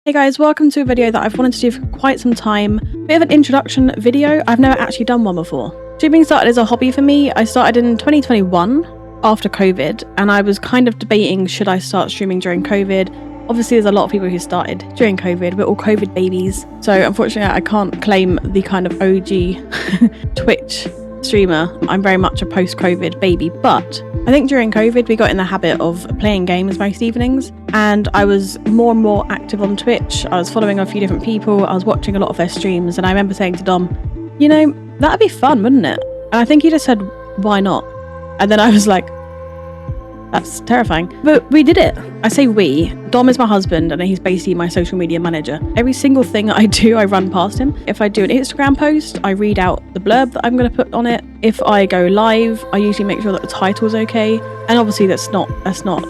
Hey guys, welcome to a video that I've wanted to do for quite some time. Bit of an introduction video. I've never actually done one before. Streaming started as a hobby for me. I started in 2021 after COVID, and I was kind of debating, should I start streaming during COVID? Obviously, there's a lot of people who started during COVID. We're all COVID babies. So unfortunately, I can't claim the kind of OG Twitch streamer. I'm very much a post-COVID baby, but I think during COVID we got in the habit of playing games most evenings, and I was more and more active on Twitch. I was following a few different people, I was watching a lot of their streams, and I remember saying to Dom, you know, that'd be fun, wouldn't it? And I think he just said, why not? And then I was like, that's terrifying. But we did it. I say we. Dom is my husband, and he's basically my social media manager. Every single thing that I do, I run past him. If I do an Instagram post, I read out the blurb that I'm going to put on it. If I go live, I usually make sure that the title's okay. And obviously that's not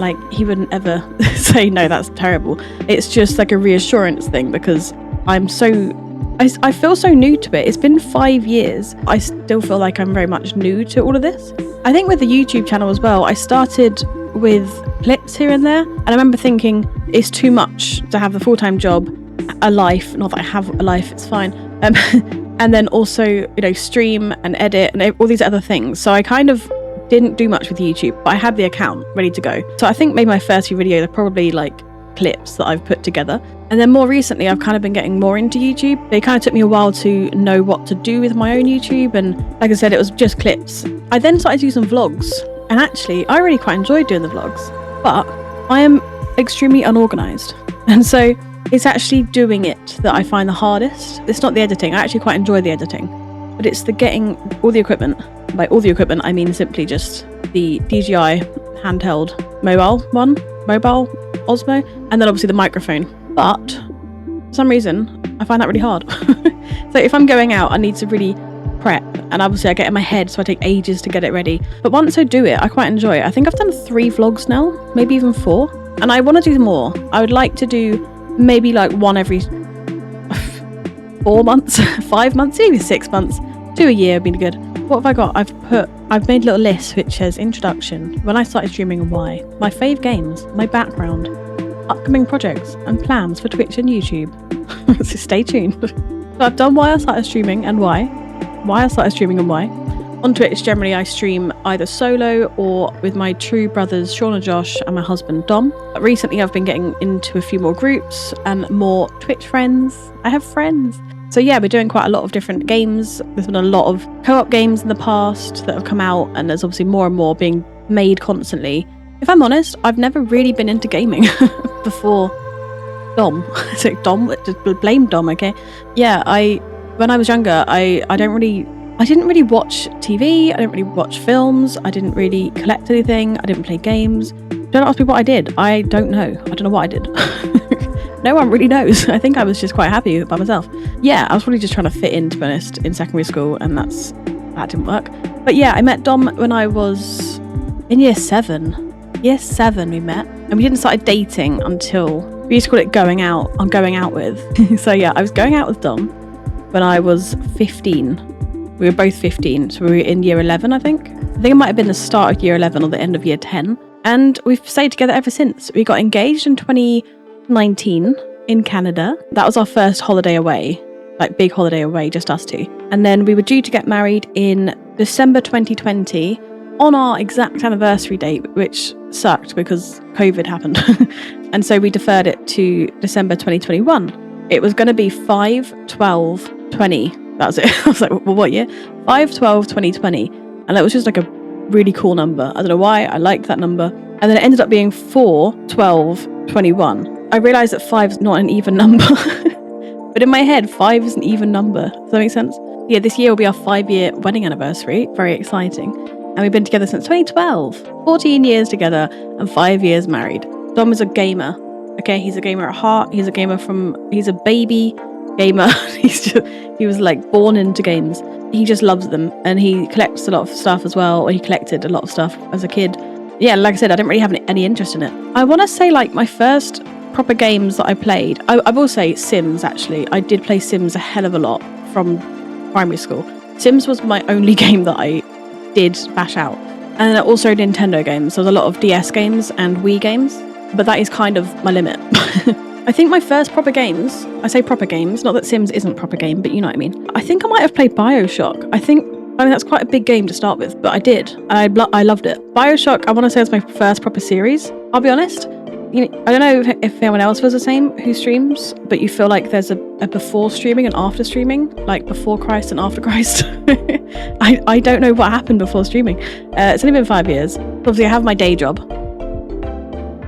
like, he wouldn't ever say, no, that's terrible. It's just like a reassurance thing, because I feel so new to it. It's been 5 years. I still feel like I'm very much new to all of this. I think with the YouTube channel as well, I started with clips here and there, and I remember thinking it's too much to have the full-time job, a life, not that I have a life, it's fine, and then also, you know, stream and edit and all these other things. So I kind of didn't do much with YouTube, but I had the account ready to go. So I think maybe my first few videos are probably like clips that I've put together. And then more recently, I've kind of been getting more into YouTube. It kind of took me a while to know what to do with my own YouTube. And like I said, it was just clips. I then started to do some vlogs. And actually, I really quite enjoyed doing the vlogs. But I am extremely unorganized. And so it's actually doing it that I find the hardest. It's not the editing. I actually quite enjoy the editing. But it's the getting all the equipment. By all the equipment, I mean simply just the DJI handheld mobile Osmo, and then obviously the microphone. But for some reason, I find that really hard. So if I'm going out, I need to really prep, and obviously I get in my head, so I take ages to get it ready. But once I do it, I quite enjoy it. I think I've done 3 vlogs now, maybe even 4, and I want to do more. I would like to do maybe like one every 4 months, 5 months, maybe 6 months, 2 a year would be good. What have I got? I've made a little list which says introduction, when I started streaming and why, my fave games, my background, upcoming projects and plans for Twitch and YouTube. So stay tuned. So I've done why I started streaming and why I started streaming and why. On Twitch, generally I stream either solo or with my true brothers Sean and Josh and my husband Dom. But recently I've been getting into a few more groups and more Twitch friends. I have friends. So yeah, we're doing quite a lot of different games. There's been a lot of co-op games in the past that have come out, and there's obviously more and more being made constantly. If I'm honest, I've never really been into gaming before Dom. So Dom, just blame Dom, okay? Yeah, when I was younger, I didn't really watch TV, I didn't really watch films, I didn't really collect anything, I didn't play games. Don't ask me what I did. I don't know. I don't know what I did. No one really knows. I think I was just quite happy by myself. Yeah, I was probably just trying to fit in, to be honest, in secondary school, and that didn't work. But yeah, I met Dom when I was in year 7. Year 7 we met, and we didn't start dating until, we used to call it going out. I'm going out with. So yeah, I was going out with Dom when I was 15. We were both 15, so we were in year 11, I think. I think it might have been the start of year 11 or the end of year 10. And we've stayed together ever since. We got engaged in 2019 in Canada. That was our first holiday away, like big holiday away, just us two. And then we were due to get married in December 2020 on our exact anniversary date, which sucked because COVID happened. And so we deferred it to December 2021. It was going to be 5/12/20. That was it. I was like, well, what year? 5/12/2020. And that was just like a really cool number. I don't know why, I liked that number. And then it ended up being 4/12/21. I realised that 5's not an even number. But in my head, 5 is an even number. Does that make sense? Yeah, this year will be our 5-year wedding anniversary. Very exciting. And we've been together since 2012. 14 years together and 5 years married. Dom is a gamer. Okay, he's a gamer at heart. He's a baby gamer. He was like born into games. He just loves them, and he collects a lot of stuff as well, or he collected a lot of stuff as a kid. Yeah, like I said, I didn't really have any interest in it. I want to say like my first proper games that I played, I will say Sims actually. I did play Sims a hell of a lot from primary school. Sims was my only game that I did bash out. And then also Nintendo games. There was a lot of DS games and Wii games, but that is kind of my limit. I think my first proper games, I say proper games, not that Sims isn't a proper game, but you know what I mean. I think I might have played BioShock. I mean, that's quite a big game to start with, but I did. I loved it. BioShock, I want to say, was my first proper series. I'll be honest. I don't know if anyone else was the same who streams, but you feel like there's a before streaming and after streaming, like before Christ and after Christ. I don't know what happened before streaming. It's only been 5 years. Obviously, I have my day job,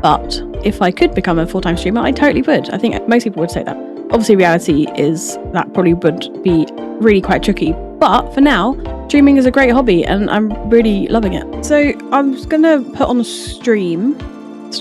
but if I could become a full-time streamer, I totally would. I think most people would say that. Obviously, reality is that probably would be really quite tricky, but for now, streaming is a great hobby and I'm really loving it. So I'm just gonna put on stream. That's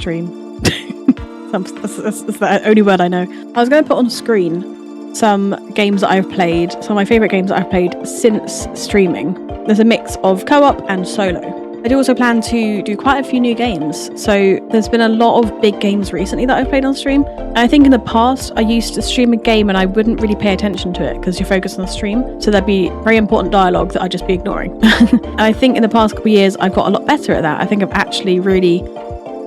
the only word I know. I was going to put on screen some games that I've played, some of my favourite games that I've played since streaming. There's a mix of co-op and solo. I do also plan to do quite a few new games. So there's been a lot of big games recently that I've played on stream. And I think in the past, I used to stream a game and I wouldn't really pay attention to it because you're focused on the stream. So there'd be very important dialogue that I'd just be ignoring. And I think in the past couple of years, I've got a lot better at that. I think I've actually really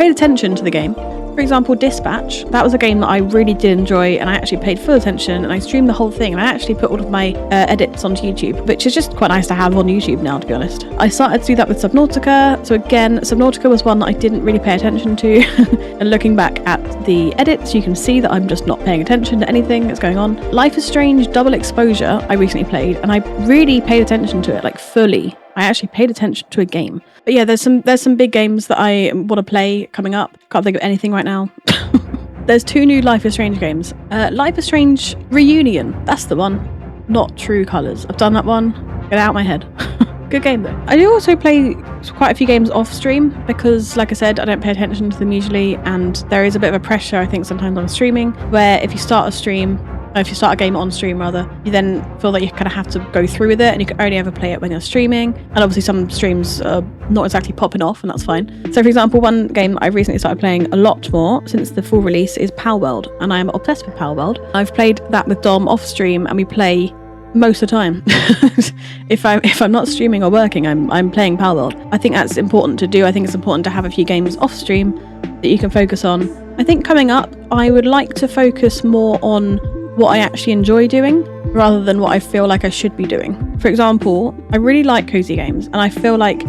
paid attention to the game. For example, Dispatch, that was a game that I really did enjoy and I actually paid full attention and I streamed the whole thing and I actually put all of my edits onto YouTube, which is just quite nice to have on YouTube now, to be honest. I started to do that with Subnautica. So again, Subnautica was one that I didn't really pay attention to. And looking back at the edits, you can see that I'm just not paying attention to anything that's going on. Life is Strange Double Exposure, I recently played and I really paid attention to it, like fully. I actually paid attention to a game. But yeah, there's some big games that I want to play coming up. Can't think of anything right now. There's 2 new Life is Strange games. Life is Strange Reunion, that's the one. Not True Colors. I've done that one. Get out of my head. Good game though. I do also play quite a few games off stream because, like I said, I don't pay attention to them usually, and there is a bit of a pressure, I think, sometimes on streaming, where if you start a game on stream rather, you then feel that you kind of have to go through with it and you can only ever play it when you're streaming. And obviously some streams are not exactly popping off and that's fine. So for example, one game I've recently started playing a lot more since the full release is Palworld, and I am obsessed with Palworld. I've played that with Dom off stream and we play most of the time. If I'm not streaming or working, I'm playing Palworld. I think that's important to do. I think it's important to have a few games off stream that you can focus on. I think coming up, I would like to focus more on what I actually enjoy doing rather than what I feel like I should be doing. For example, I really like cozy games and I felt like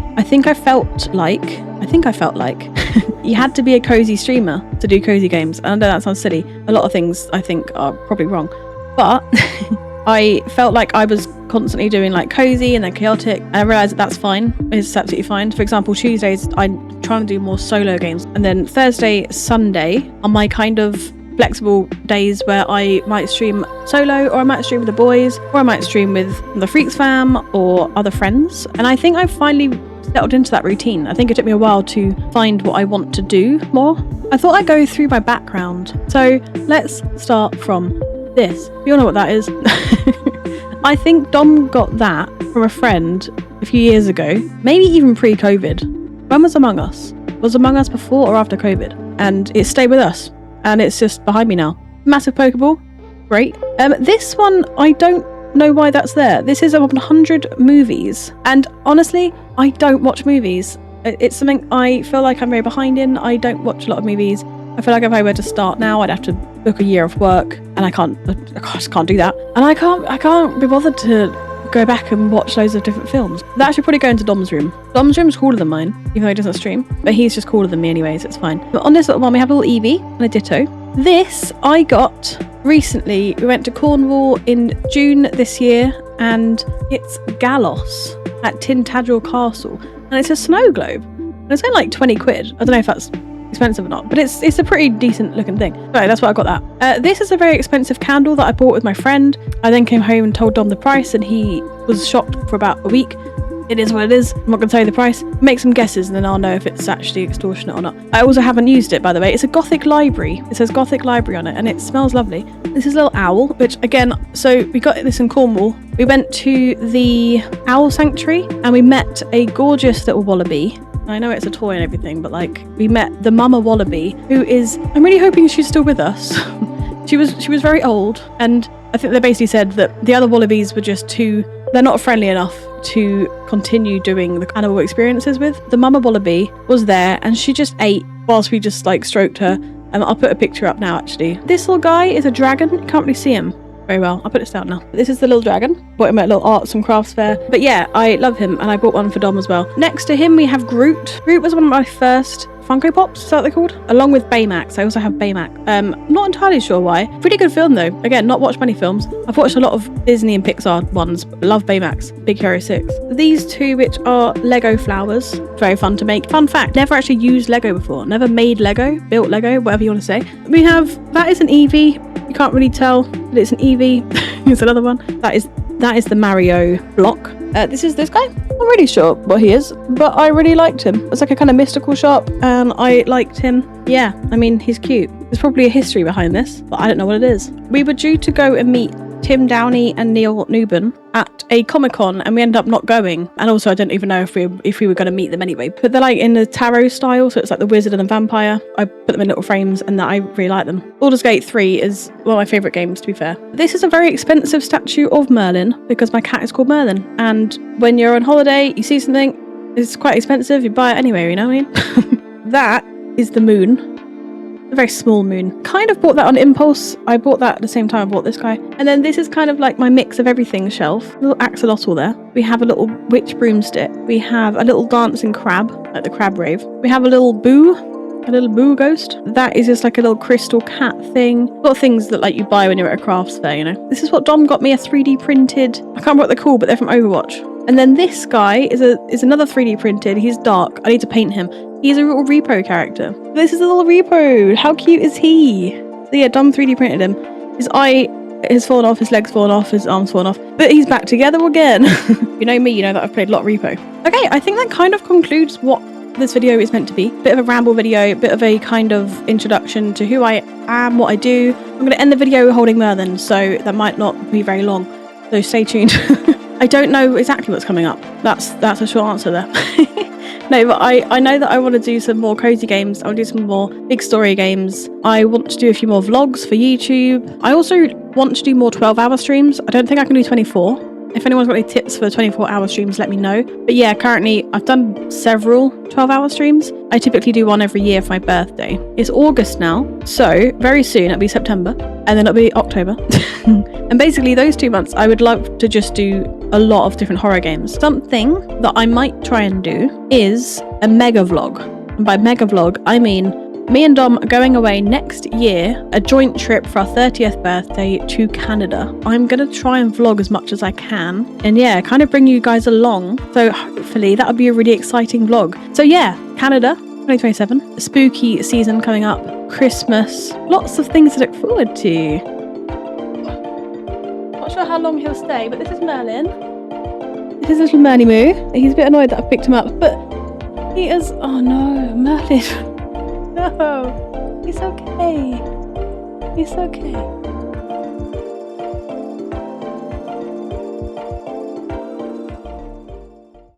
you had to be a cozy streamer to do cozy games. And I know that sounds silly. A lot of things I think are probably wrong, but I felt like I was constantly doing like cozy and then chaotic, and I realized that's fine. It's absolutely fine. For example, Tuesdays I'm trying to do more solo games, and then Thursday, Sunday are my kind of flexible days where I might stream solo, or I might stream with the boys, or I might stream with the Freaks fam or other friends. And I think I've finally settled into that routine. I think it took me a while to find what I want to do more. I thought I'd go through my background. So let's start from this. You all know what that is. I think Dom got that from a friend a few years ago, maybe even pre-COVID. When was Among Us? Was Among Us before or after COVID? And it stayed with us. And it's just behind me now. Massive Pokeball. Great. This one, I don't know why that's there. This is 100 movies. And honestly, I don't watch movies. It's something I feel like I'm very behind in. I don't watch a lot of movies. I feel like if I were to start now, I'd have to book a year of work. And I just can't do that. And I can't be bothered to go back and watch loads of different films. That should probably go into Dom's room. Dom's room's cooler than mine, even though he doesn't stream. But he's just cooler than me anyways, it's fine. But on this little one, we have a little Eevee and a Ditto. This I got recently. We went to Cornwall in June this year, and it's Galos at Tintagel Castle. And it's a snow globe. And it's only like 20 quid. I don't know if that's expensive or not, but it's a pretty decent looking thing. Right, that's why I got that. This is a very expensive candle that I bought with my friend. I then came home and told Dom the price, and he was shocked for about a week. It is what it is. I'm not going to tell you the price. Make some guesses and then I'll know if it's actually extortionate or not. I also haven't used it, by the way. It's a Gothic library. It says Gothic library on it and it smells lovely. This is a little owl, which again, so we got this in Cornwall. We went to the owl sanctuary and we met a gorgeous little wallaby. I know it's a toy and everything, but like we met the mama wallaby, who is, I'm really hoping she's still with us. She was very old, and I think they basically said that the other wallabies were just they're not friendly enough to continue doing the animal experiences with. The mama wallaby was there and she just ate whilst we just like stroked her, I'll put a picture up now, actually. This little guy is a dragon. You can't really see him very well. I'll put this down now. This is the little dragon. Bought him at a little arts and crafts fair. But yeah, I love him, and I bought one for Dom as well. Next to him, we have Groot. Groot was one of my first Funko Pops, is that what they're called? Along with Baymax. I also have Baymax. Not entirely sure why. Pretty good film though. Again, not watched many films. I've watched a lot of Disney and Pixar ones. Love Baymax. Big Hero 6. These two, which are Lego flowers. Very fun to make. Fun fact, never actually used Lego before. Never made Lego, built Lego, whatever you want to say. We have, that is an Eevee. You can't really tell that it's an Eevee. Here's another one. That is the Mario block. This is this guy. I'm really sure what he is, but I really liked him. It's like a kind of mystical shop, and I liked him. Yeah, I mean, he's cute. There's probably a history behind this, but I don't know what it is. We were due to go and meet Tim Downey and Neil Newbon at a Comic-Con, and we ended up not going. And also, I don't even know if we were going to meet them anyway. But they're like in the tarot style, so it's like the wizard and the vampire. I put them in little frames, and I really like them. Baldur's Gate 3 is one of my favourite games, to be fair. This is a very expensive statue of Merlin, because my cat is called Merlin. And when you're on holiday, you see something, it's quite expensive, you buy it anyway, you know what I mean? That is the moon. A very small moon. Kind of bought that on impulse. I bought that at the same time I bought this guy. And then this is kind of like my mix of everything shelf. A little axolotl there. We have a little witch broomstick. We have a little dancing crab, like the crab rave. We have a little boo ghost. That is just like a little crystal cat thing. A lot of things that like you buy when you're at a crafts fair, you know. This is what Dom got me, a 3D printed, I can't remember what they're called, but they're from Overwatch. And then this guy is another 3D printed. He's dark. I need to paint him. He's a little Repo character. This is a little Repo. How cute is he? So yeah, Dom 3D printed him. His eye has fallen off, his leg's fallen off, his arm's fallen off. But he's back together again. You know me, you know that I've played a lot of Repo. Okay, I think that kind of concludes what this video is meant to be. Bit of a ramble video, bit of a kind of introduction to who I am, what I do. I'm going to end the video holding Merlin, so that might not be very long. So stay tuned. I don't know exactly what's coming up. That's a short answer there. No, but I know that I want to do some more cozy games. I want to do some more big story games. I want to do a few more vlogs for YouTube. I also want to do more 12-hour streams. I don't think I can do 24. If anyone's got any tips for 24-hour streams, let me know. But yeah, currently I've done several 12-hour streams. I typically do one every year for my birthday. It's August now, so very soon it'll be September, and then it'll be October. And basically those 2 months, I would love to just do a lot of different horror games. Something that I might try and do is a mega vlog. And by mega vlog, I mean me and Dom are going away next year, a joint trip for our 30th birthday to Canada. I'm going to try and vlog as much as I can. And yeah, kind of bring you guys along. So hopefully that'll be a really exciting vlog. So yeah, Canada, 2027. Spooky season coming up. Christmas. Lots of things to look forward to. Not sure how long he'll stay, but this is Merlin. This is little Merly Moo. He's a bit annoyed that I've picked him up, but he is... Oh no, Merlin. No, it's okay. It's okay.